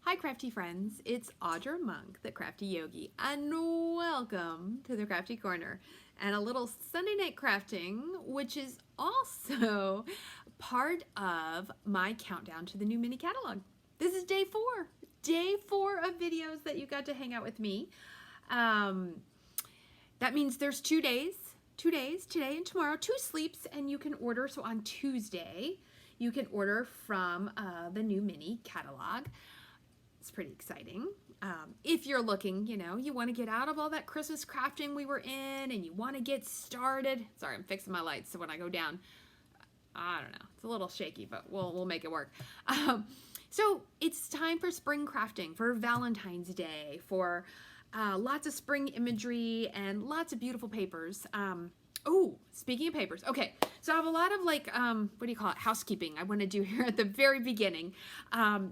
Hi crafty friends, it's Audra Monk, the Crafty Yogi, and welcome to the Crafty Corner and a little Sunday night crafting, which is also part of my countdown to the new mini catalog. This is day four of videos that you got to hang out with me. That means there's 2 days, today and tomorrow, 2 sleeps, and you can order. So on Tuesday, you can order from the new mini catalog. It's pretty exciting. If you're looking, you want to get out of all that Christmas crafting we were in and you want to get started. Sorry, I'm fixing my lights so when I go down, I don't know, it's a little shaky, but we'll make it work. So it's time for spring crafting, for Valentine's Day, for lots of spring imagery and lots of beautiful papers. Oh, speaking of papers, okay, so I have a lot of housekeeping I want to do here at the very beginning.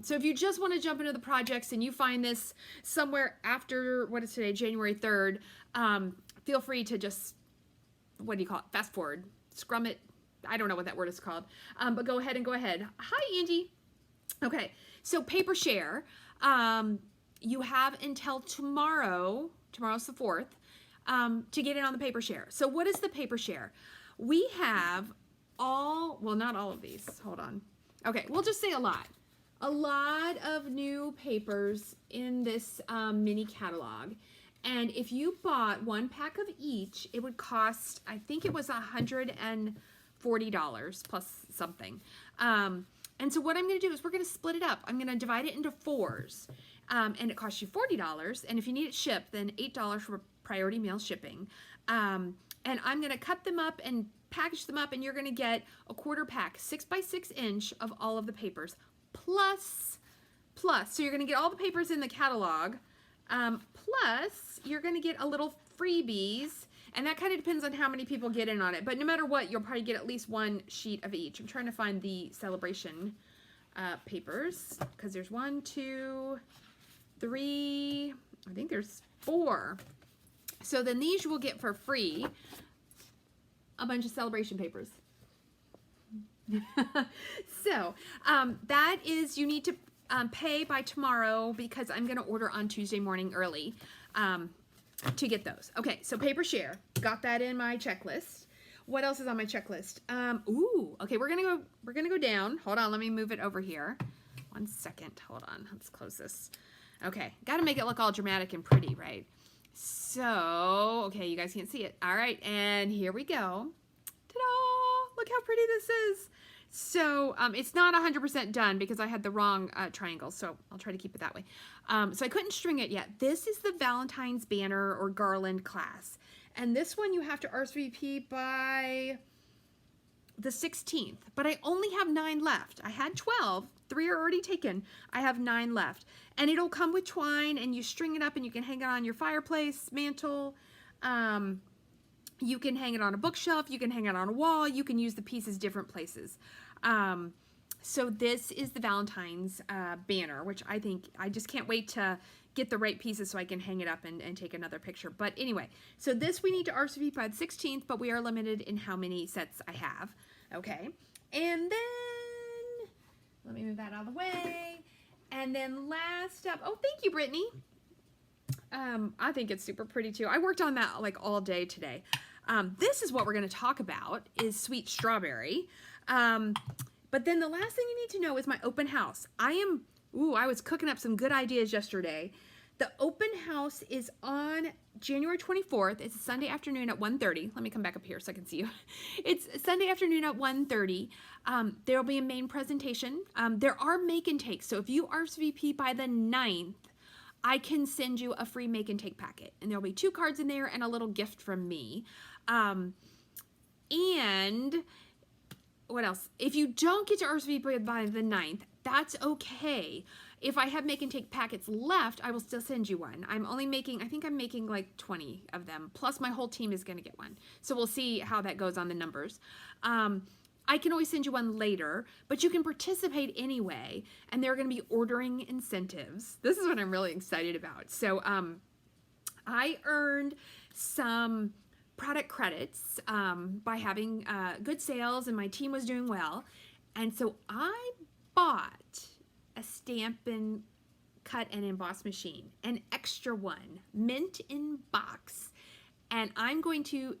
So if you just want to jump into the projects and you find this somewhere after, what is today, January 3rd, feel free to just, fast forward, scrum it, I don't know what that word is called, but go ahead. Hi, Angie. Okay, so paper share, you have until tomorrow's the 4th, to get in on the paper share. So what is the paper share? We have not all of these, hold on. Okay, we'll just say a lot of new papers in this mini catalog. And if you bought 1 pack of each, it would cost, I think it was $140 plus something. And so what I'm gonna do is we're gonna split it up. I'm gonna divide it into 4s. And it costs you $40. And if you need it shipped, then $8 for priority mail shipping. And I'm going to cut them up and package them up, and you're going to get a 1/4 pack, 6 by 6 inch of all of the papers, plus, so you're going to get all the papers in the catalog, plus you're going to get a little freebies, and that kind of depends on how many people get in on it, but no matter what, you'll probably get at least 1 sheet of each. I'm trying to find the celebration papers, because there's 1, 2, 3, I think there's 4. So then these you will get for free, a bunch of celebration papers. So that is, you need to pay by tomorrow because I'm going to order on Tuesday morning early to get those. Okay, so paper share, got that in my checklist. What else is on my checklist? Okay, we're gonna go down. Hold on, let me move it over here. 1 second, hold on, let's close this. Okay, gotta make it look all dramatic and pretty, right? So, okay, you guys can't see it. All right, and here we go. Ta-da! Look how pretty this is. So, it's not 100% done because I had the wrong triangle, so I'll try to keep it that way. So I couldn't string it yet. This is the Valentine's banner or garland class. And this one you have to RSVP by the 16th, but I only have 9 left. I had 12, 3 are already taken. I have 9 left. And it'll come with twine, and you string it up and you can hang it on your fireplace, mantle. You can hang it on a bookshelf, you can hang it on a wall, you can use the pieces different places. So this is the Valentine's banner, which I just can't wait to get the right pieces so I can hang it up and take another picture. But anyway, so this we need to RSVP by the 16th, but we are limited in how many sets I have. Okay, and then, let me move that out of the way. And then last up, oh, thank you, Brittany. I think it's super pretty too. I worked on that like all day today. This is what we're going to talk about, is sweet strawberry. But then the last thing you need to know is my open house. I was cooking up some good ideas yesterday. The open house is on January 24th. It's a Sunday afternoon at 1:30. Let me come back up here so I can see you. It's Sunday afternoon at 1:30. There will be a main presentation. There are make and takes. So if you RSVP by the 9th, I can send you a free make and take packet. And there'll be 2 cards in there and a little gift from me. And what else? If you don't get to RSVP by the 9th, that's okay. If I have make and take packets left, I will still send you one. I think I'm making like 20 of them, plus my whole team is gonna get one. So we'll see how that goes on the numbers. I can always send you one later, but you can participate anyway, and there are gonna be ordering incentives. This is what I'm really excited about. So I earned some product credits by having good sales, and my team was doing well. And so I bought a Stampin' cut and emboss machine, an extra one, mint in box. And I'm going to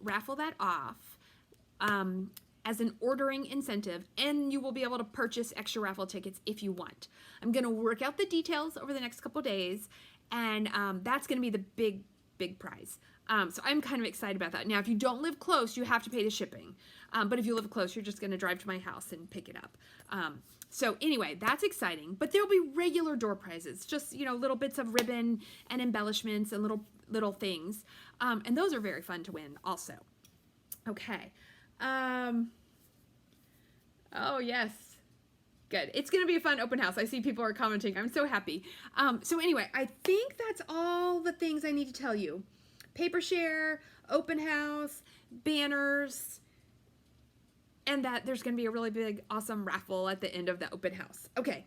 raffle that off as an ordering incentive, and you will be able to purchase extra raffle tickets if you want. I'm going to work out the details over the next couple days, and that's going to be the big prize. So I'm kind of excited about that. Now, if you don't live close, you have to pay the shipping. But if you live close, you're just going to drive to my house and pick it up. So anyway, that's exciting. But there'll be regular door prizes, just, you know, little bits of ribbon and embellishments and little things. And those are very fun to win also. Okay. Oh, yes. Good. It's going to be a fun open house. I see people are commenting. I'm so happy. So anyway, I think that's all the things I need to tell you. Paper share, open house, banners, and that there's going to be a really big, awesome raffle at the end of the open house. Okay.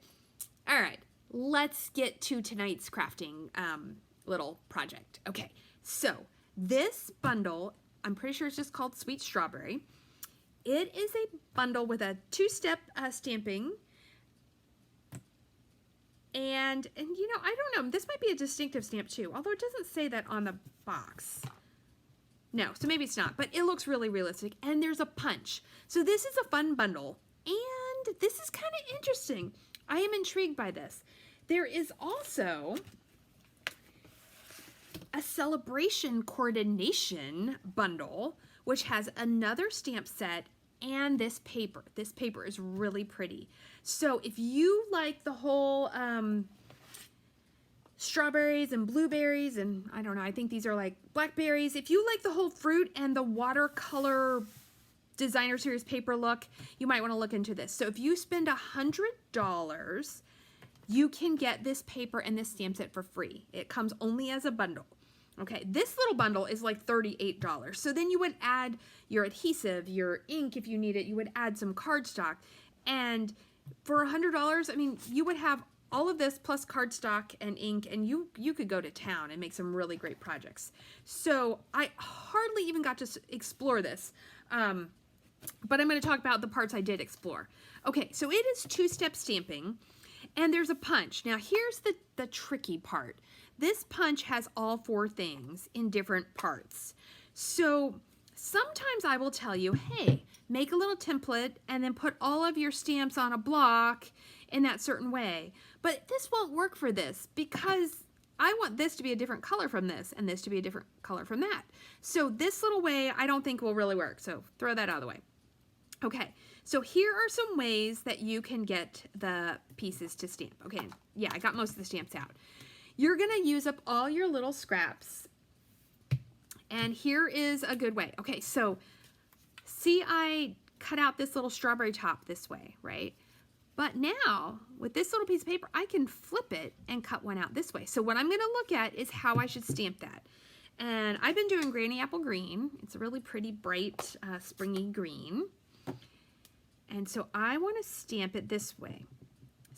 All right. Let's get to tonight's crafting little project. Okay. So this bundle, I'm pretty sure it's just called Sweet Strawberry. It is a bundle with a 2-step stamping. And you know, I don't know, this might be a distinctive stamp too, although it doesn't say that on the box. No, so maybe it's not, but it looks really realistic. And there's a punch. So this is a fun bundle, and this is kind of interesting. I am intrigued by this. There is also a celebration coordination bundle, which has another stamp set and this paper. This paper is really pretty. So if you like the whole strawberries and blueberries, and I don't know, I think these are like blackberries. If you like the whole fruit and the watercolor designer series paper look, you might want to look into this. So if you spend $100, you can get this paper and this stamp set for free. It comes only as a bundle. Okay, this little bundle is like $38. So then you would add your adhesive, your ink if you need it, you would add some cardstock. And for $100, I mean, you would have all of this plus cardstock and ink, and you could go to town and make some really great projects. So I hardly even got to explore this, but I'm going to talk about the parts I did explore. Okay, so it is 2-step stamping, and there's a punch. Now here's the tricky part. This punch has all 4 things in different parts. So sometimes I will tell you, hey, make a little template and then put all of your stamps on a block in that certain way. But this won't work for this because I want this to be a different color from this and this to be a different color from that. So this little way I don't think will really work. So throw that out of the way. Okay, so here are some ways that you can get the pieces to stamp. Okay, yeah, I got most of the stamps out. You're going to use up all your little scraps. And here is a good way. Okay, so see, I cut out this little strawberry top this way, right? But now, with this little piece of paper, I can flip it and cut one out this way. So what I'm going to look at is how I should stamp that. And I've been doing Granny Apple Green. It's a really pretty, bright, springy green. And so I want to stamp it this way.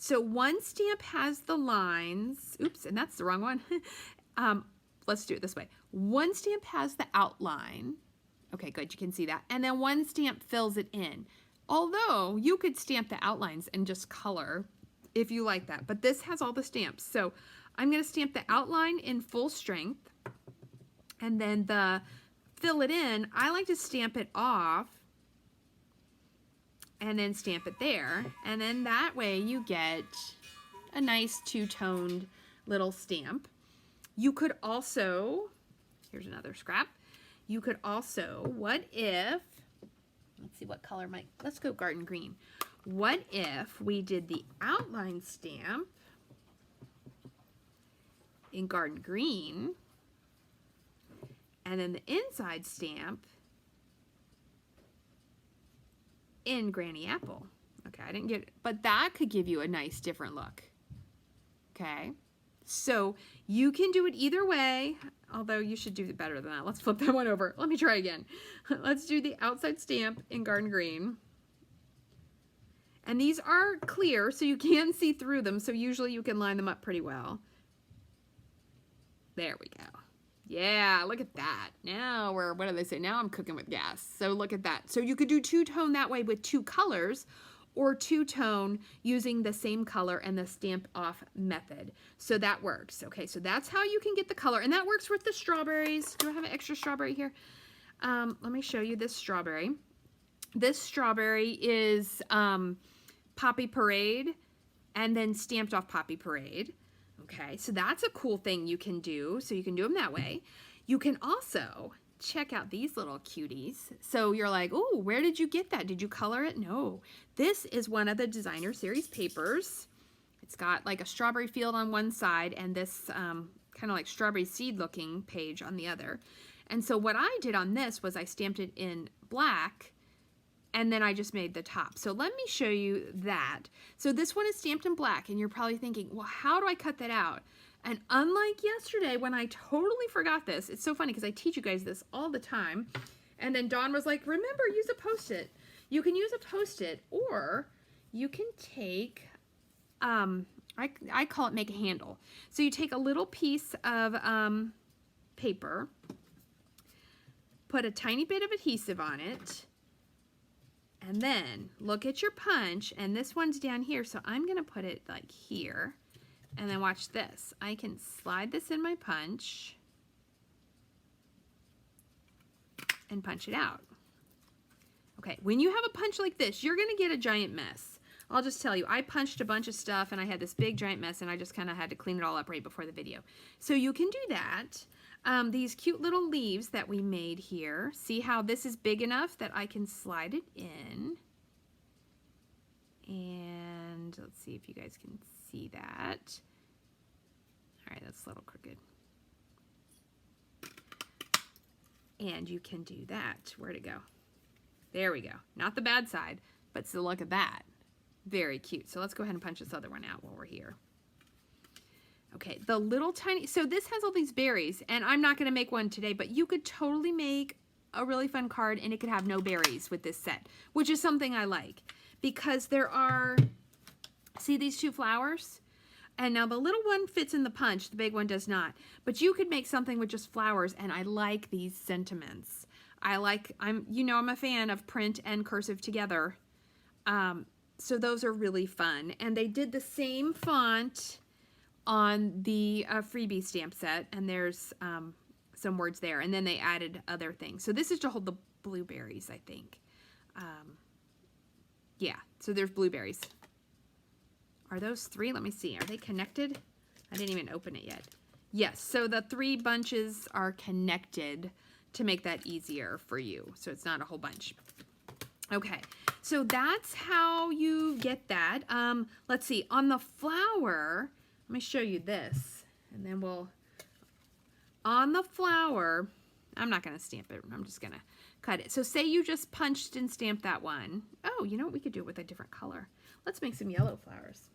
So one stamp has the lines, oops, and that's the wrong one. Let's do it this way. One stamp has the outline. Okay, good, you can see that. And then one stamp fills it in. Although you could stamp the outlines and just color if you like that, but this has all the stamps. So I'm going to stamp the outline in full strength, and then the fill it in, I like to stamp it off and then stamp it there, and then that way you get a nice 2-toned little stamp. You could also, here's another scrap, you could also, what if, let's see what color let's go garden green. What if we did the outline stamp in garden green, and then the inside stamp in Granny Apple? Okay, I didn't get it, but that could give you a nice different look. Okay, so you can do it either way, although you should do it better than that. Let's flip that one over. Let me try again. Let's do the outside stamp in garden green. And these are clear, so you can see through them, so usually you can line them up pretty well. There we go. Yeah, look at that. Now what do they say? Now I'm cooking with gas. So look at that. So you could do 2-tone that way with 2 colors, or two-tone using the same color and the stamp off method. So that works. Okay, so that's how you can get the color, and that works with the strawberries. Do I have an extra strawberry here? Let me show you this strawberry. This strawberry is Poppy Parade and then stamped off Poppy Parade. Okay, so that's a cool thing you can do. So you can do them that way. You can also check out these little cuties. So you're like, oh, where did you get that? Did you color it? No, this is one of the designer series papers. It's got like a strawberry field on one side and this kind of like strawberry seed looking page on the other. And so what I did on this was I stamped it in black and then I just made the top. So let me show you that. So this one is stamped in black and you're probably thinking, well, how do I cut that out? And unlike yesterday when I totally forgot this, it's so funny because I teach you guys this all the time. And then Dawn was like, remember, use a Post-it. You can use a Post-it or you can take, I call it make a handle. So you take a little piece of paper, put a tiny bit of adhesive on it, and then look at your punch, and this one's down here, so I'm going to put it like here, and then watch this. I can slide this in my punch and punch it out. Okay, when you have a punch like this, you're going to get a giant mess. I'll just tell you, I punched a bunch of stuff, and I had this big giant mess, and I just kind of had to clean it all up right before the video. So you can do that. These cute little leaves that we made here, see how this is big enough that I can slide it in. And let's see if you guys can see that. All right, that's a little crooked. And you can do that. Where'd it go? There we go. Not the bad side, but still look at that. Very cute. So let's go ahead and punch this other one out while we're here. Okay, the little tiny, so this has all these berries, and I'm not going to make one today, but you could totally make a really fun card, and it could have no berries with this set, which is something I like, because there are, see these two flowers? And now the little one fits in the punch, the big one does not, but you could make something with just flowers, and I like these sentiments. I'm a fan of print and cursive together, so those are really fun, and they did the same font on the freebie stamp set, and there's some words there, and then they added other things. So this is to hold the blueberries, I think. Yeah, so there's blueberries. Are those three? Let me see. Are they connected? I didn't even open it yet. Yes, so the 3 bunches are connected to make that easier for you, so it's not a whole bunch. Okay, so that's how you get that. Let's see, on the flower, let me show you this, and then on the flower, I'm not going to stamp it, I'm just going to cut it. So say you just punched and stamped that one. Oh, you know what, we could do it with a different color. Let's make some yellow flowers.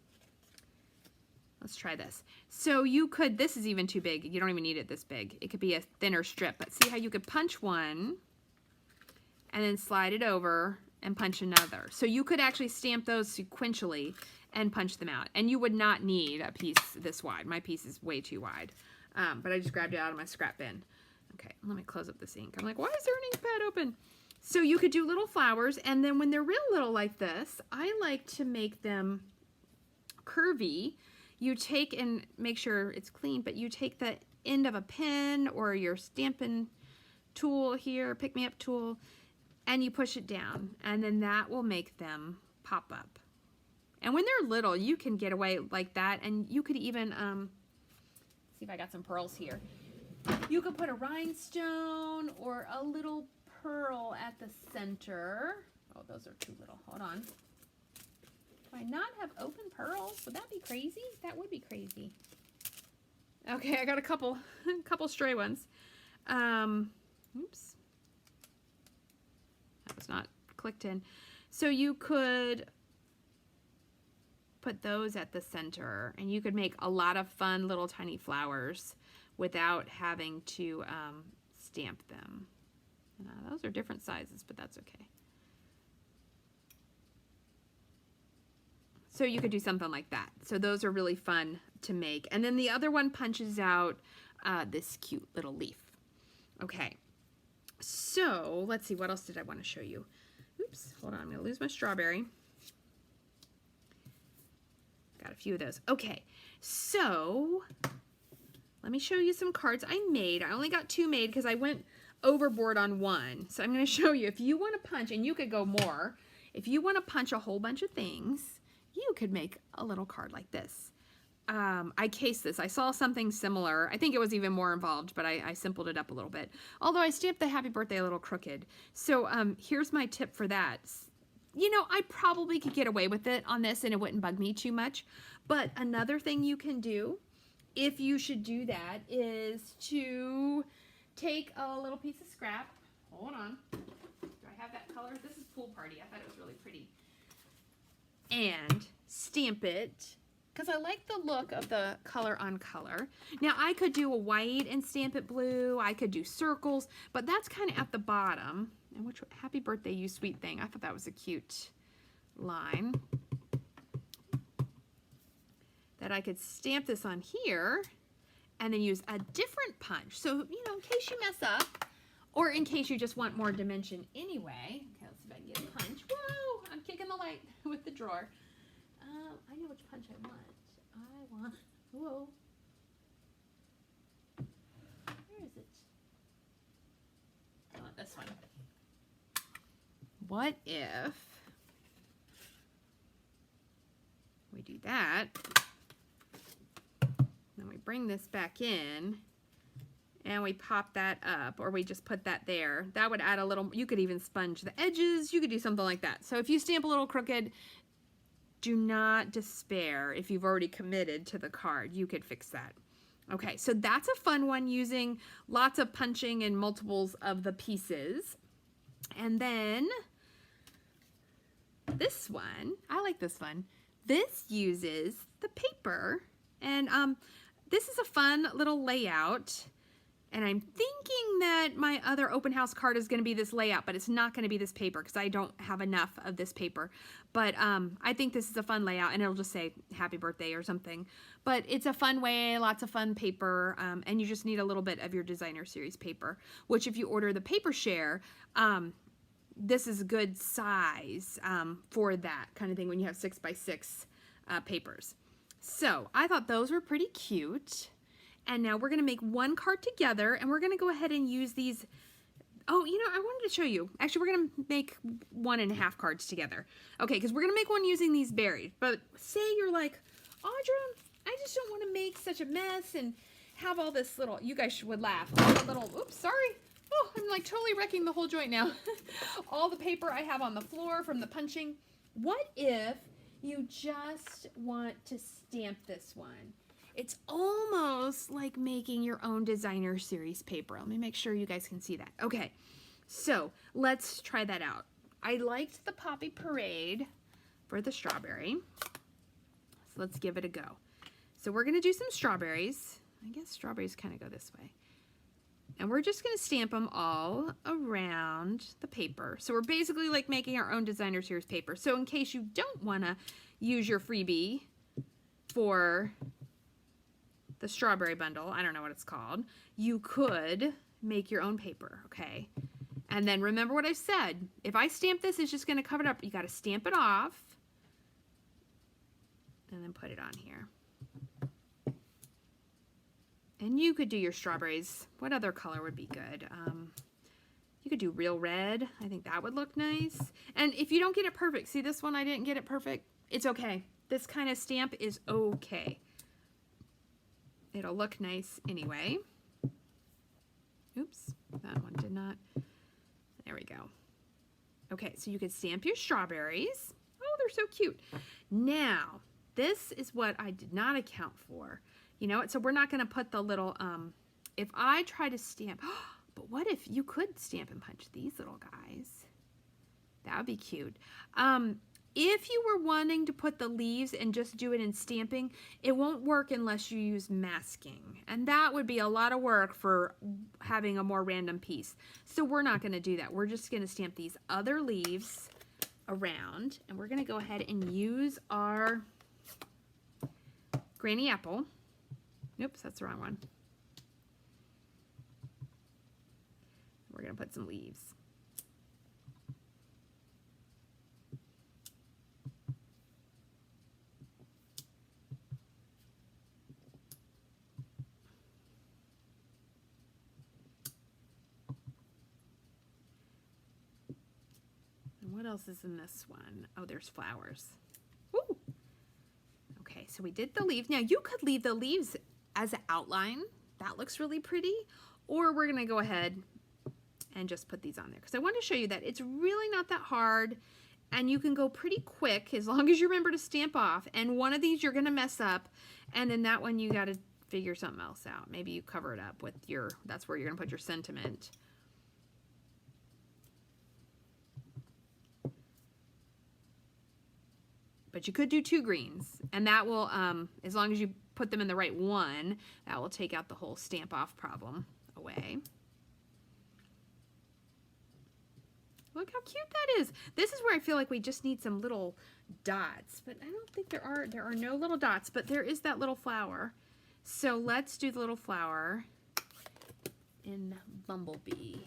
Let's try this. So you could, this is even too big, you don't even need it this big. It could be a thinner strip, but see how you could punch one, and then slide it over, and punch another. So you could actually stamp those sequentially and punch them out. And you would not need a piece this wide. My piece is way too wide. But I just grabbed it out of my scrap bin. Okay, let me close up this ink. I'm like, why is there an ink pad open? So you could do little flowers, and then when they're real little like this, I like to make them curvy. You take and make sure it's clean, but you take the end of a pen or your stamping tool here, pick-me-up tool, and you push it down, and then that will make them pop up. And when they're little, you can get away like that, and you could even, see if I got some pearls here. You could put a rhinestone or a little pearl at the center. Oh, those are too little. Hold on. Do I not have open pearls? Would that be crazy? That would be crazy. Okay, I got a couple stray ones. Oops. That was not clicked in. So you could put those at the center, and you could make a lot of fun little tiny flowers without having to stamp them. Those are different sizes, but that's okay. So you could do something like that. So those are really fun to make. And then the other one punches out this cute little leaf. Okay, so let's see, what else did I want to show you? Oops, hold on, I'm going to lose my strawberry. Got a few of those. Okay, so let me show you some cards I made. I only got 2 made because I went overboard on 1. So I'm going to show you, if you want to punch, and you could go more, if you want to punch a whole bunch of things, you could make a little card like this. I cased this. I saw something similar. I think it was even more involved, but I simpled it up a little bit. Although I stamped the happy birthday a little crooked. So here's my tip for that. You know, I probably could get away with it on this and it wouldn't bug me too much. But another thing you can do, if you should do that, is to take a little piece of scrap. Hold on. Do I have that color? This is Pool Party. I thought it was really pretty. And stamp it, because I like the look of the color on color. Now, I could do a white and stamp it blue. I could do circles, but that's kind of at the bottom. And which, happy birthday, you sweet thing. I thought that was a cute line. That I could stamp this on here and then use a different punch. So, you know, in case you mess up or in case you just want more dimension anyway. Okay, let's see if I can get a punch. Whoa, I'm kicking the light with the drawer. I know which punch I want. Whoa. Where is it? I want this one. What if we do that, then we bring this back in and we pop that up, or we just put that there. That would add a little, you could even sponge the edges, you could do something like that. So if you stamp a little crooked, do not despair. If you've already committed to the card, you could fix that. Okay, so that's a fun one, using lots of punching and multiples of the pieces. And then this one, I like this one. This uses the paper, and this is a fun little layout. And I'm thinking that my other open house card is going to be this layout, but it's not going to be this paper because I don't have enough of this paper. But I think this is a fun layout, and it'll just say happy birthday or something. But it's a fun way, lots of fun paper, and you just need a little bit of your designer series paper, which if you order the paper share, this is a good size for that kind of thing when you have 6x6 papers. So I thought those were pretty cute. And now we're going to make one card together, and we're going to go ahead and use these. Oh, you know, I wanted to show you. Actually, we're going to make 1.5 cards together. Okay, because we're going to make one using these berries. But say you're like, Audra, I just don't want to make such a mess and have all this little, you guys would laugh, all the little, oops, sorry. Oh, I'm like totally wrecking the whole joint now. All the paper I have on the floor from the punching. What if you just want to stamp this one? It's almost like making your own designer series paper. Let me make sure you guys can see that. Okay, so let's try that out. I liked the Poppy Parade for the strawberry. So let's give it a go. So we're going to do some strawberries. I guess strawberries kind of go this way. And we're just going to stamp them all around the paper. So we're basically like making our own designer series paper. So in case you don't want to use your freebie for the strawberry bundle, I don't know what it's called, you could make your own paper, okay? And then remember what I said. If I stamp this, it's just going to cover it up. You got to stamp it off and then put it on here. And you could do your strawberries. What other color would be good? You could do real red. I think that would look nice. And if you don't get it perfect, see this one, I didn't get it perfect. It's okay. This kind of stamp is okay. It'll look nice anyway. Oops, that one did not. There we go. Okay, so you could stamp your strawberries. Oh, they're so cute. Now, this is what I did not account for. You know, so we're not going to put the little, if I try to stamp, but what if you could stamp and punch these little guys? That would be cute. If you were wanting to put the leaves and just do it in stamping, it won't work unless you use masking. And that would be a lot of work for having a more random piece. So we're not going to do that. We're just going to stamp these other leaves around. And we're going to go ahead and use our Granny Apple. Oops, that's the wrong one. We're going to put some leaves. else is in this one? Oh, there's flowers. Ooh. Okay, so we did the leaves. Now you could leave the leaves as an outline. That looks really pretty. Or we're gonna go ahead and just put these on there because I want to show you that it's really not that hard and you can go pretty quick as long as you remember to stamp off. And one of these you're gonna mess up, and then that one you gotta figure something else out. Maybe you cover it up with your, that's where you're gonna put your sentiment. But you could do 2 greens, and that will, as long as you put them in the right one, that will take out the whole stamp off problem away. Look how cute that is. This is where I feel like we just need some little dots, but I don't think there are no little dots, but there is that little flower. So let's do the little flower in Bumblebee.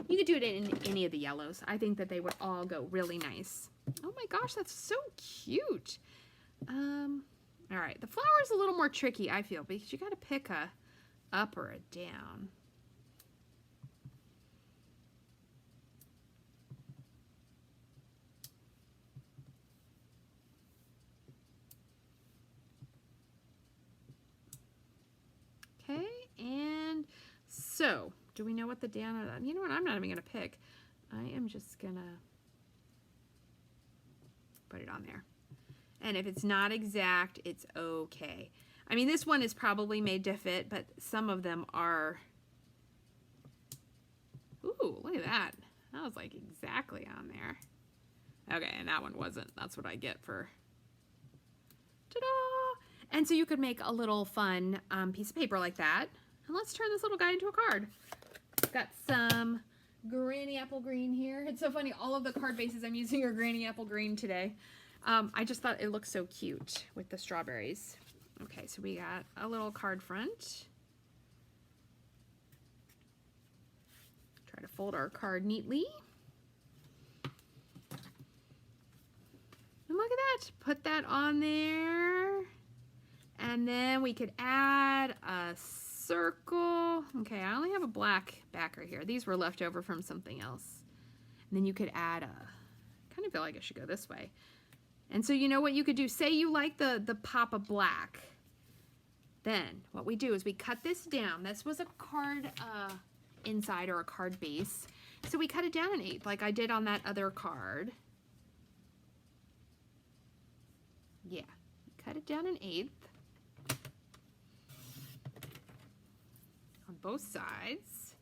You could do it in any of the yellows. I think that they would all go really nice. Oh my gosh, that's so cute. All right, the flower is a little more tricky, I feel, because you got to pick a up or a down. Okay, and so, do we know what the down, you know what, I'm not even gonna pick. I am just gonna put it on there. And if it's not exact, it's okay. I mean, this one is probably made to fit, but some of them are, ooh, look at that. That was like exactly on there. Okay, and that one wasn't. That's what I get for, ta-da! And so you could make a little fun piece of paper like that. And let's turn this little guy into a card. Got some Granny Apple Green here. It's so funny, all of the card bases I'm using are Granny Apple Green today. I just thought it looked so cute with the strawberries. Okay, so we got a little card front. Try to fold our card neatly. And look at that, put that on there. And then we could add a circle. Okay, I only have a black backer here. These were left over from something else. And then you could add a, I kind of feel like I should go this way. And so you know what you could do? Say you like the pop of black. Then what we do is we cut this down. This was a card inside or a card base. So we cut it down 1/8 like I did on that other card. Yeah, cut it down 1/8 on both sides.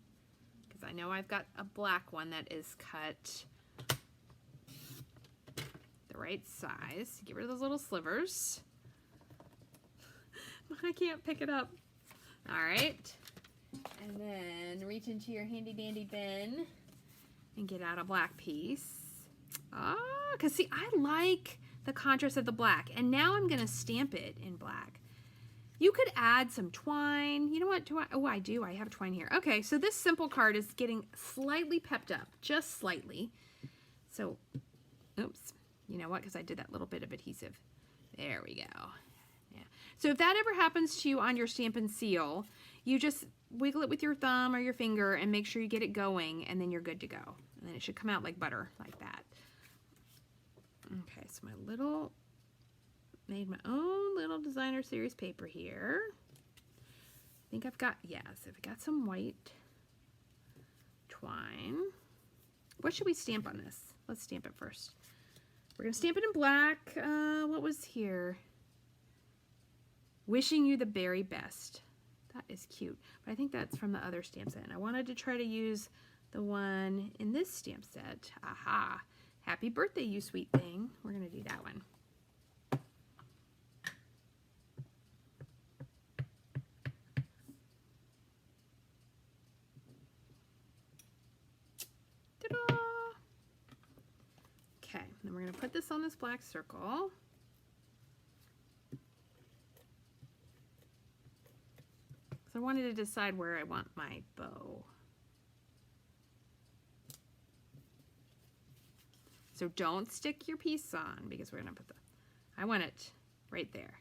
Because I know I've got a black one that is cut the right size. Get rid of those little slivers. I can't pick it up. All right. And then reach into your handy dandy bin and get out a black piece. Because see, I like the contrast of the black. And now I'm going to stamp it in black. You could add some twine. You know what? Oh, I do. I have twine here. Okay, so this simple card is getting slightly pepped up. Just slightly. So, oops. You know what? Because I did that little bit of adhesive. There we go. Yeah. So if that ever happens to you on your Stampin' Seal, you just wiggle it with your thumb or your finger and make sure you get it going, and then you're good to go. And then it should come out like butter, like that. Okay, so made my own little designer series paper here. I think I've got, yes, I've got some white twine. What should we stamp on this? Let's stamp it first. We're going to stamp it in black. What was here? Wishing you the very best. That is cute. But I think that's from the other stamp set. And I wanted to try to use the one in this stamp set. Aha. Happy birthday, you sweet thing. We're going to do that one. Ta-da! Okay, then we're going to put this on this black circle. So I wanted to decide where I want my bow. So don't stick your piece on because we're gonna put I want it right there.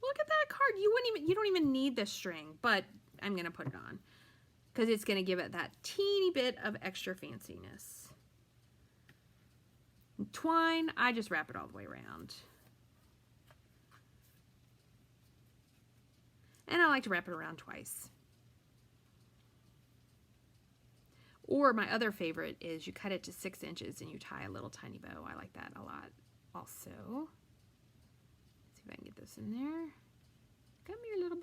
Look at that card. You don't even need the string, but I'm gonna put it on because it's gonna give it that teeny bit of extra fanciness. Twine, I just wrap it all the way around. And I like to wrap it around twice. Or my other favorite is you cut it to 6 inches and you tie a little tiny bow. I like that a lot also. Let's see if I can get this in there. Come here, little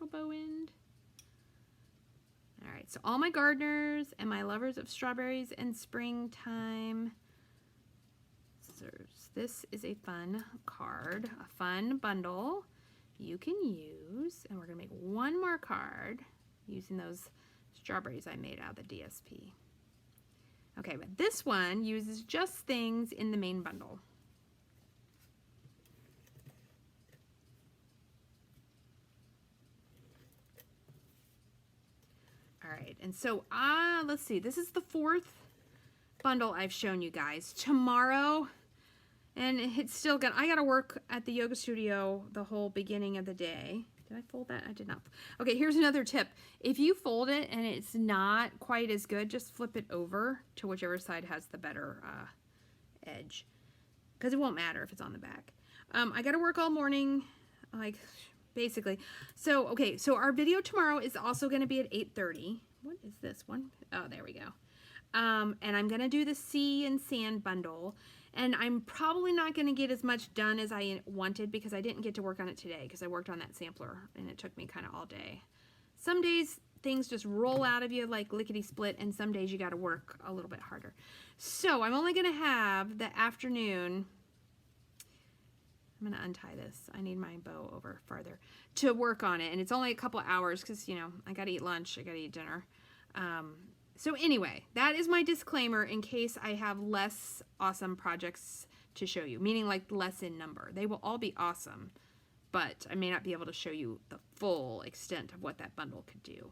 bow end. All right, so all my gardeners and my lovers of strawberries and springtime scissors. This is a fun card, a fun bundle you can use. And we're gonna make one more card using those strawberries I made out of the DSP. Okay, but this one uses just things in the main bundle. All right, and so let's see, this is the 4th bundle I've shown you guys. Tomorrow, and it's still gonna, I gotta work at the yoga studio the whole beginning of the day. Did I fold that? I did not. Okay, here's another tip. If you fold it and it's not quite as good, just flip it over to whichever side has the better edge, because it won't matter if it's on the back. I gotta work all morning, like basically. So, okay, so our video tomorrow is also gonna be at 8:30. What is this one? Oh, there we go. And I'm gonna do the sea and sand bundle. And I'm probably not going to get as much done as I wanted because I didn't get to work on it today because I worked on that sampler and it took me kind of all day. Some days things just roll out of you like lickety split, and some days you got to work a little bit harder. So I'm only going to have the afternoon. I'm going to untie this. I need my bow over farther to work on it. And it's only a couple hours because, you know, I got to eat lunch. I got to eat dinner. So anyway, that is my disclaimer in case I have less awesome projects to show you, meaning like less in number. They will all be awesome, but I may not be able to show you the full extent of what that bundle could do.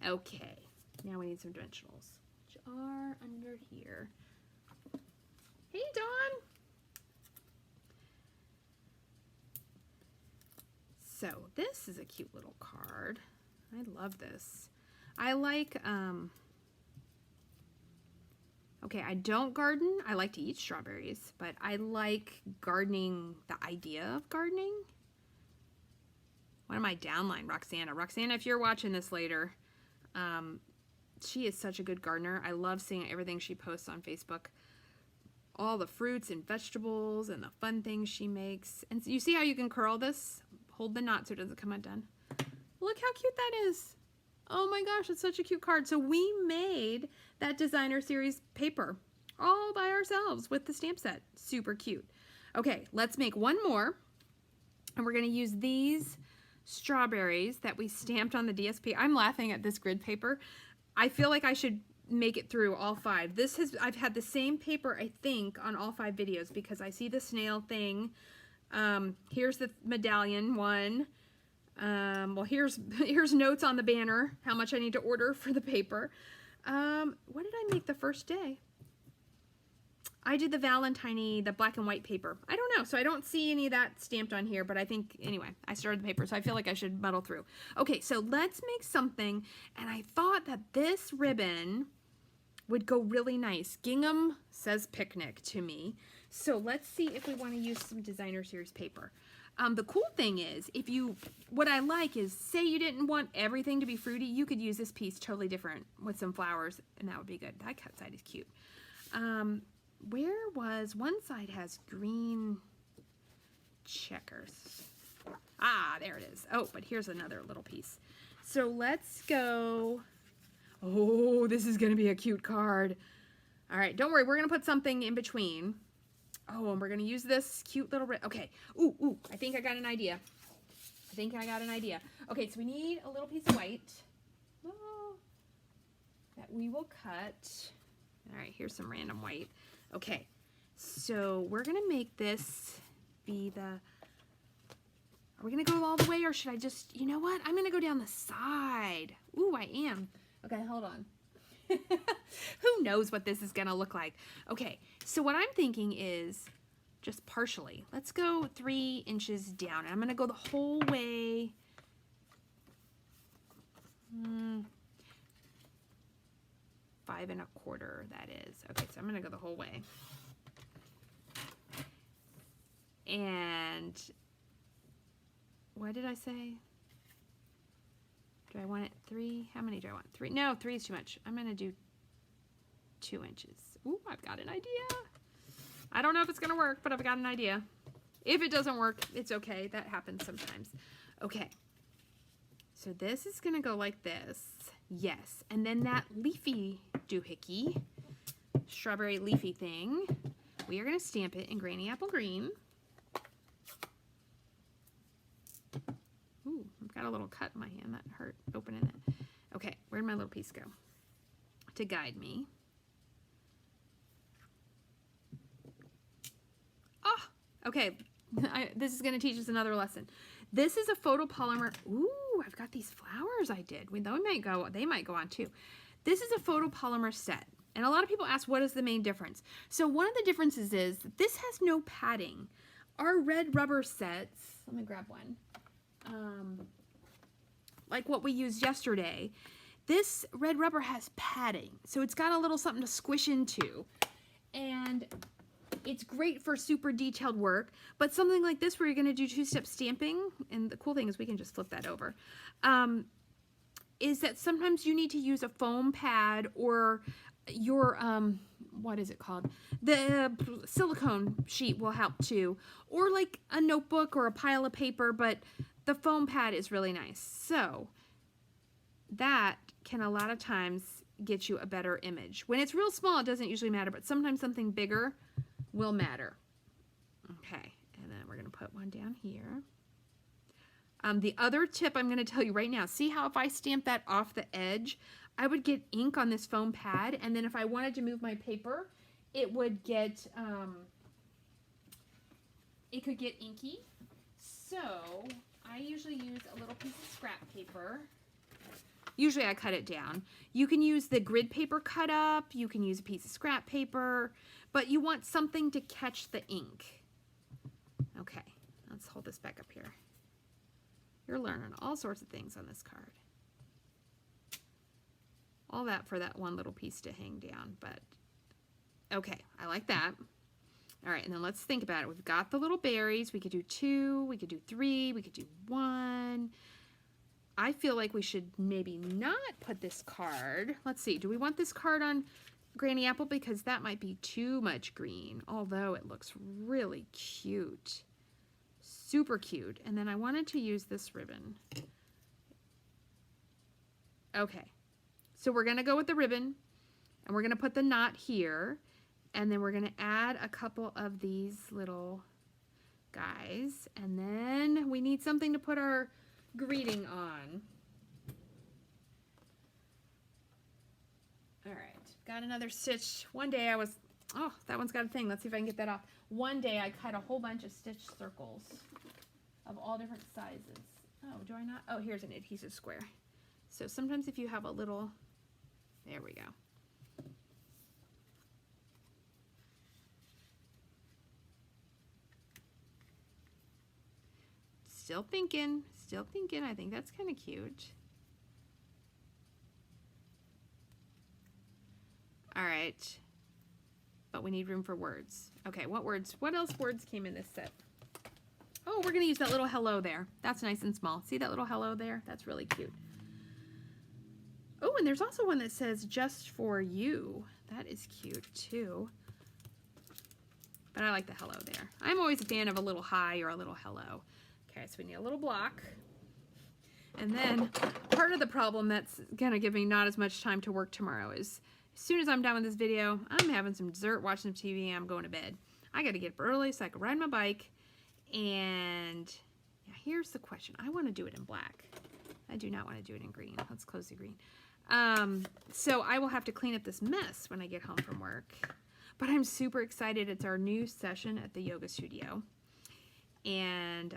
Okay, now we need some dimensionals, which are under here. Hey, Dawn. So this is a cute little card. I love this. I like, okay, I don't garden. I like to eat strawberries, but I like gardening, the idea of gardening. One of my downline, Roxana. Roxana, if you're watching this later, she is such a good gardener. I love seeing everything she posts on Facebook. All the fruits and vegetables and the fun things she makes. And so you see how you can curl this? Hold the knot so it doesn't come undone. Look how cute that is. Oh my gosh, it's such a cute card. So we made that designer series paper all by ourselves with the stamp set. Super cute. Okay, let's make one more. And we're going to use these strawberries that we stamped on the DSP. I'm laughing at this grid paper. I feel like I should make it through all 5. I've had the same paper, I think, on all 5 videos because I see the snail thing. Here's the medallion one. Well, here's notes on the banner, how much I need to order for the paper. What did I make the first day? I did the Valentine, the black and white paper. I don't know, so I don't see any of that stamped on here, but I think, anyway, I started the paper, so I feel like I should muddle through. Okay, so let's make something, and I thought that this ribbon would go really nice. Gingham says picnic to me, so let's see if we want to use some designer series paper. The cool thing is, what I like is, say you didn't want everything to be fruity, you could use this piece totally different with some flowers, and that would be good. That cut side is cute. One side has green checkers. Ah, there it is. Oh, but here's another little piece. So let's go. Oh, this is going to be a cute card. All right, don't worry. We're going to put something in between. Oh, and we're going to use this cute little, okay. Ooh, I think I got an idea. Okay, so we need a little piece of white that we will cut. All right, here's some random white. Okay, so we're going to make this be the, are we going to go all the way, or should I just, you know what? I'm going to go down the side. Ooh, I am. Okay, hold on. Who knows what this is going to look like? Okay, so what I'm thinking is just partially. Let's go 3 inches down. I'm going to go the whole way. 5 1/4, that is. Okay, so I'm going to go the whole way. And what did I say? Do I want it 3? How many do I want? 3? No, 3 is too much. I'm going to do 2 inches. Ooh, I've got an idea. I don't know if it's going to work, but I've got an idea. If it doesn't work, it's okay. That happens sometimes. Okay. So this is going to go like this. Yes. And then that leafy doohickey, strawberry leafy thing, we are going to stamp it in Granny Apple Green. Ooh, I've got a little cut in my hand. That hurt opening it. Okay, where'd my little piece go? To guide me. Oh, okay. This is going to teach us another lesson. This is a photopolymer. Ooh, I've got these flowers I did. They might go on too. This is a photopolymer set. And a lot of people ask, what is the main difference? So one of the differences is that this has no padding. Our red rubber sets, let me grab one, like what we used yesterday, this red rubber has padding. So it's got a little something to squish into. And it's great for super detailed work, but something like this where you're going to do 2-step stamping, and the cool thing is we can just flip that over, is that sometimes you need to use a foam pad or your, what is it called? The silicone sheet will help too, or like a notebook or a pile of paper, but the foam pad is really nice. So that can a lot of times get you a better image. When it's real small, it doesn't usually matter, but sometimes something bigger will matter. Okay, and then we're going to put one down here. The other tip I'm going to tell you right now, see how if I stamp that off the edge, I would get ink on this foam pad, and then if I wanted to move my paper, it would get, it could get inky. So I usually use a little piece of scrap paper. Usually I cut it down. You can use the grid paper cut up, you can use a piece of scrap paper, but you want something to catch the ink. Okay, let's hold this back up here. You're learning all sorts of things on this card. All that for that one little piece to hang down, but okay, I like that. All right, and then let's think about it. We've got the little berries. We could do 2, we could do 3, we could do 1. I feel like we should maybe not put this card. Let's see, do we want this card on Granny Apple? Because that might be too much green, although it looks really cute. Super cute. And then I wanted to use this ribbon. Okay, so we're going to go with the ribbon, and we're going to put the knot here, and then we're going to add a couple of these little guys, and then we need something to put our greeting on. All right, got another stitch. One day I was, oh, that one's got a thing. Let's see if I can get that off. One day I cut a whole bunch of stitch circles of all different sizes. Oh, do I not? Oh, here's an adhesive square. So sometimes if you have a little, there we go. Still thinking. I think that's kind of cute. All right. But we need room for words. Okay, what words? What else words came in this set? Oh, we're going to use that little hello there. That's nice and small. See that little hello there? That's really cute. Oh, and there's also one that says just for you. That is cute too. But I like the hello there. I'm always a fan of a little hi or a little hello. Okay, so we need a little block. And then part of the problem that's going to give me not as much time to work tomorrow is as soon as I'm done with this video, I'm having some dessert, watching some TV, and I'm going to bed. I got to get up early so I can ride my bike. And yeah, here's the question. I want to do it in black. I do not want to do it in green. Let's close the green. So I will have to clean up this mess when I get home from work. But I'm super excited. It's our new session at the yoga studio. And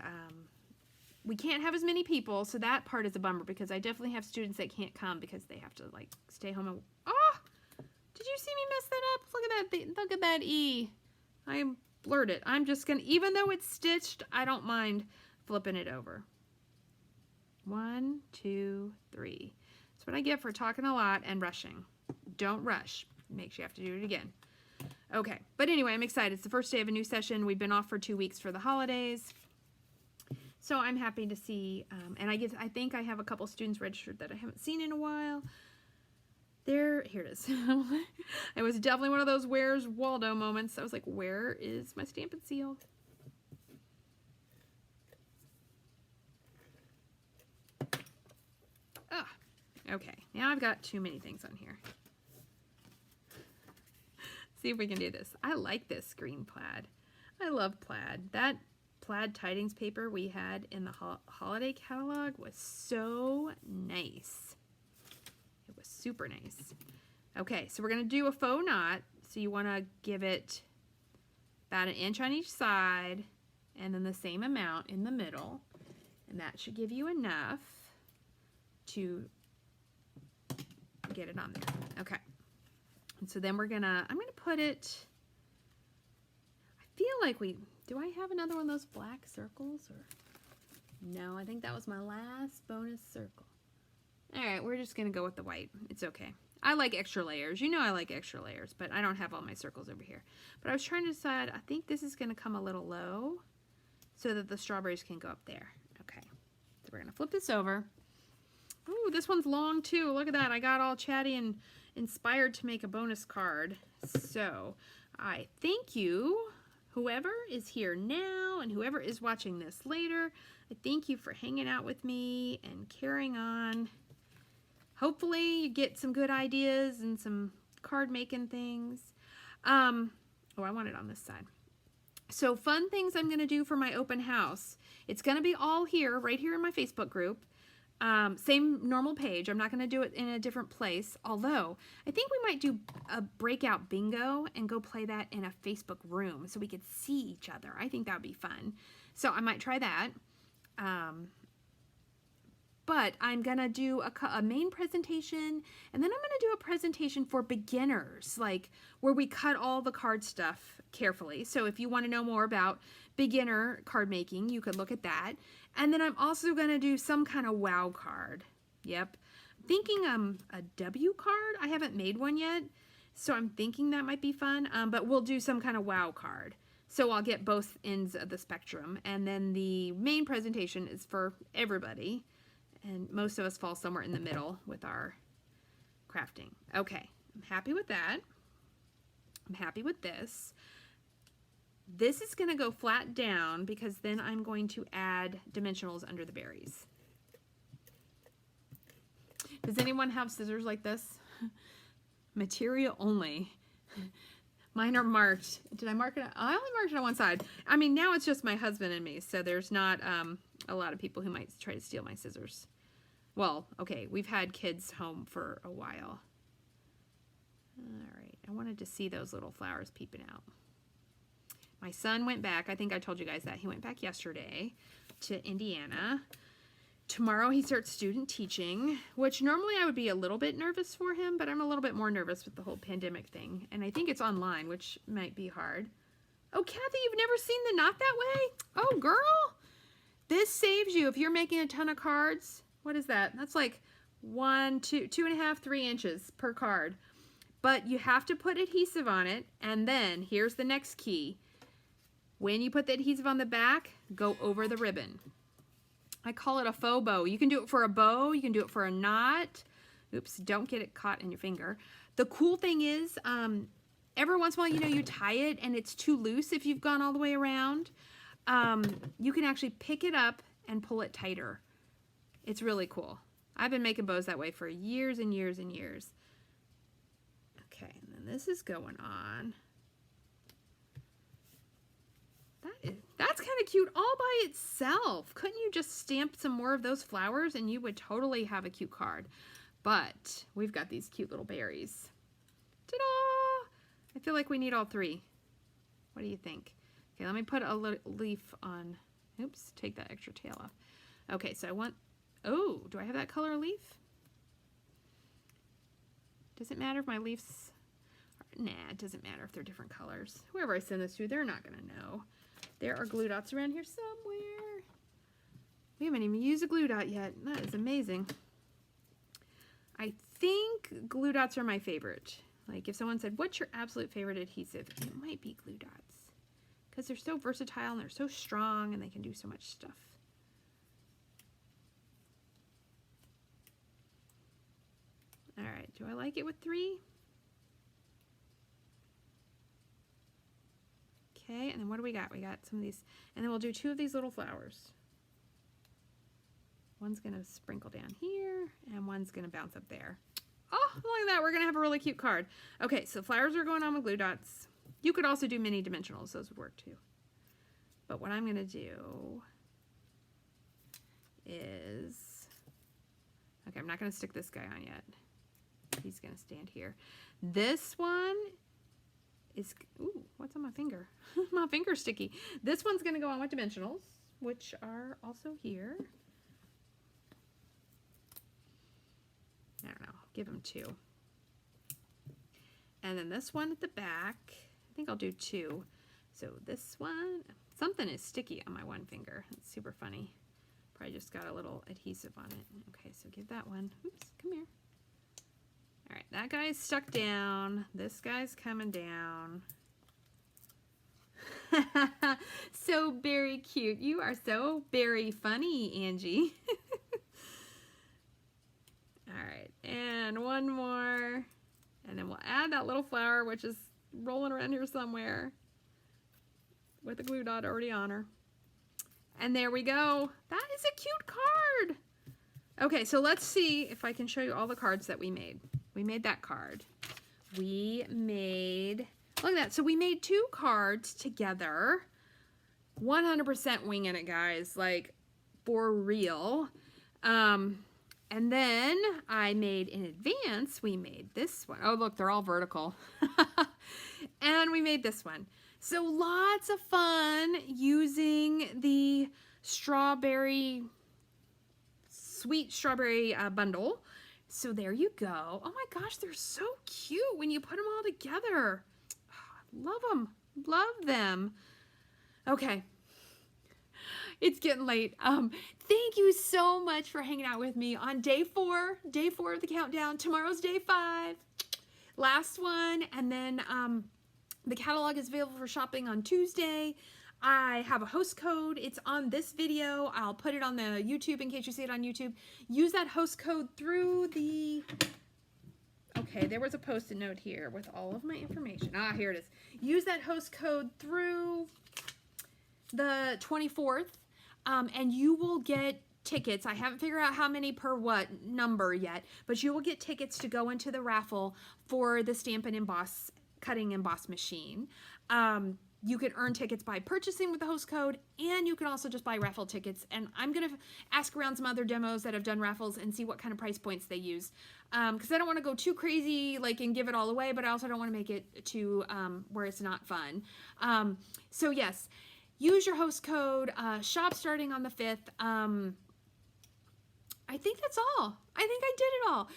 we can't have as many people, so that part is a bummer because I definitely have students that can't come because they have to like stay home and oh, did you see me mess that up? Look at that, look at that E. I blurred it. I'm just gonna, even though it's stitched, I don't mind flipping it over. 1, 2, 3. That's what I get for talking a lot and rushing. Don't rush. Makes you have to do it again. Okay, but anyway, I'm excited. It's the first day of a new session. We've been off for 2 weeks for the holidays. So I'm happy to see, and I think I have a couple students registered that I haven't seen in a while. Here it is. It was definitely one of those where's Waldo moments. I was like, where is my stamp and seal? Ah, okay. Now I've got too many things on here. See if we can do this. I like this green plaid. I love plaid. That plaid tidings paper we had in the holiday catalog was so nice. It was super nice. Okay, so we're going to do a faux knot. So you want to give it about 1 inch on each side and then the same amount in the middle. And that should give you enough to get it on there. Okay. And so then I'm gonna put it, I feel like do I have another one of those black circles or, no, I think that was my last bonus circle. All right, we're just gonna go with the white. It's okay. I like extra layers. You know I like extra layers, but I don't have all my circles over here. But I was trying to decide, I think this is gonna come a little low so that the strawberries can go up there. Okay, so we're gonna flip this over. Ooh, this one's long too. Look at that. I got all chatty and inspired to make a bonus card. So I thank you, whoever is here now and whoever is watching this later. I thank you for hanging out with me and carrying on. Hopefully you get some good ideas and some card making things. Oh, I want it on this side. So fun things I'm going to do for my open house. It's going to be all here, right here in my Facebook group. Same normal page. I'm not going to do it in a different place, although I think we might do a breakout bingo and go play that in a Facebook room so we could see each other. I think that would be fun. So I might try that. But I'm going to do a main presentation, and then I'm going to do a presentation for beginners, like where we cut all the card stuff carefully. So if you want to know more about beginner card making, you could look at that. And then I'm also going to do some kind of wow card. Yep. I'm thinking a W card. I haven't made one yet, so I'm thinking that might be fun. But we'll do some kind of wow card. So I'll get both ends of the spectrum. And then the main presentation is for everybody. And most of us fall somewhere in the middle with our crafting. Okay, I'm happy with that. I'm happy with this. This is going to go flat down because then I'm going to add dimensionals under the berries. Does anyone have scissors like this? Material only. Mine are marked. Did I mark it? I only marked it on one side. I mean, now it's just my husband and me, so there's not a lot of people who might try to steal my scissors. Well, okay, we've had kids home for a while. All right, I wanted to see those little flowers peeping out. My son went back, I think I told you guys that. He went back yesterday to Indiana. Tomorrow he starts student teaching, which normally I would be a little bit nervous for him, but I'm a little bit more nervous with the whole pandemic thing. And I think it's online, which might be hard. Oh, Kathy, you've never seen the knot that way? Oh, girl. This saves you if you're making a ton of cards. What is that? That's like 1, 2, 2.5, 3 inches per card. But you have to put adhesive on it. And then here's the next key. When you put the adhesive on the back, go over the ribbon. I call it a faux bow. You can do it for a bow. You can do it for a knot. Oops, don't get it caught in your finger. The cool thing is, every once in a while, you know, you tie it and it's too loose if you've gone all the way around. You can actually pick it up and pull it tighter. It's really cool. I've been making bows that way for years and years and years. Okay, and then this is going on. That's kind of cute all by itself. Couldn't you just stamp some more of those flowers and you would totally have a cute card? But we've got these cute little berries. Ta-da! I feel like we need all three. What do you think? Okay, let me put a leaf on. Oops, take that extra tail off. Okay, so I want, oh, do I have that color leaf? Does it matter if my leaves, nah, it doesn't matter if they're different colors. Whoever I send this to, they're not gonna know. There are glue dots around here somewhere. We haven't even used a glue dot yet. That is amazing. I think glue dots are my favorite. Like if someone said, what's your absolute favorite adhesive? It might be glue dots because they're so versatile and they're so strong and they can do so much stuff. All right, do I like it with 3? Okay, and then what do we got? We got some of these, and then we'll do 2 of these little flowers. One's gonna sprinkle down here, and one's gonna bounce up there. Oh, look at that, we're gonna have a really cute card. Okay, so flowers are going on with glue dots. You could also do mini dimensionals, those would work too. But what I'm gonna do is, okay, I'm not gonna stick this guy on yet. He's gonna stand here. This one is, ooh, what's on my finger? My finger's sticky. This one's gonna go on with dimensionals, which are also here. I don't know, give him 2. And then this one at the back, I think I'll do 2. So this one, something is sticky on my one finger. It's super funny. Probably just got a little adhesive on it. Okay, so give that one, oops, come here. All right, that guy's stuck down. This guy's coming down. So very cute. You are so very funny, Angie. All right, and one more. And then we'll add that little flower, which is rolling around here somewhere with a glue dot already on her. And there we go. That is a cute card. Okay, so let's see if I can show you all the cards that we made. We made that card. We made, look at that. So we made 2 cards together. 100% winging it, guys. Like, for real. And then I made in advance, we made this one. Oh, look, they're all vertical. And we made this one. So lots of fun using the strawberry, sweet strawberry bundle. So there you go. Oh my gosh, they're so cute when you put them all together. Oh, love them. Love them. Okay. It's getting late. Thank you so much for hanging out with me on day 4 of the countdown. Tomorrow's day 5. Last one. And then the catalog is available for shopping on Tuesday. I have a host code. It's on this video. I'll put it on the YouTube in case you see it on YouTube. Use that host code through the... Okay, there was a post-it note here with all of my information. Ah, here it is. Use that host code through the 24th, and you will get tickets. I haven't figured out how many per what number yet, but you will get tickets to go into the raffle for the Stamp and Emboss Cutting Emboss machine. You can earn tickets by purchasing with the host code, and you can also just buy raffle tickets. And I'm going to ask around some other demos that have done raffles and see what kind of price points they use. Because I don't want to go too crazy like and give it all away, but I also don't want to make it too where it's not fun. So yes, use your host code. Shop starting on the 5th. I think that's all. I think I did it all.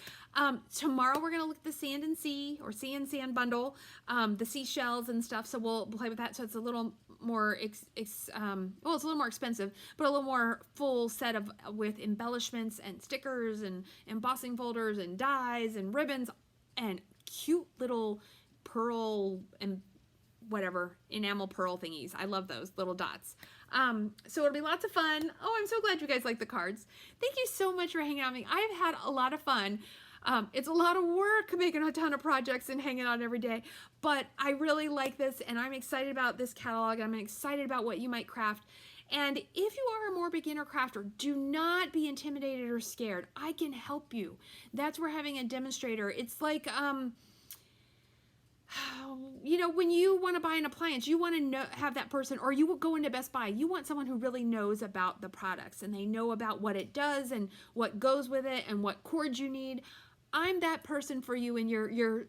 Tomorrow we're going to look at the Sand and Sea, or Sea and Sand bundle, the seashells and stuff, so we'll play with that. So it's a little more, well, it's a little more expensive, but a little more full set of with embellishments and stickers and embossing folders and dies and ribbons and cute little pearl and whatever, enamel pearl thingies. I love those little dots. So it'll be lots of fun. Oh, I'm so glad you guys like the cards. Thank you so much for hanging out with me. I've had a lot of fun. It's a lot of work making a ton of projects and hanging out every day, but I really like this, and I'm excited about this catalog. I'm excited about what you might craft. And if you are a more beginner crafter, do not be intimidated or scared. I can help you. That's where having a demonstrator, it's like, you know, when you want to buy an appliance, you want to have that person, or you will go into Best Buy, you want someone who really knows about the products and they know about what it does and what goes with it and what cords you need. I'm that person for you in your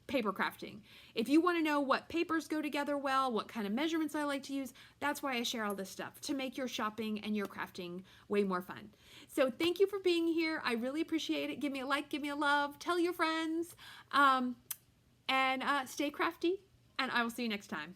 paper crafting. If you want to know what papers go together well, what kind of measurements I like to use, that's why I share all this stuff, to make your shopping and your crafting way more fun. So thank you for being here. I really appreciate it. Give me a like, give me a love, tell your friends, and stay crafty, and I will see you next time.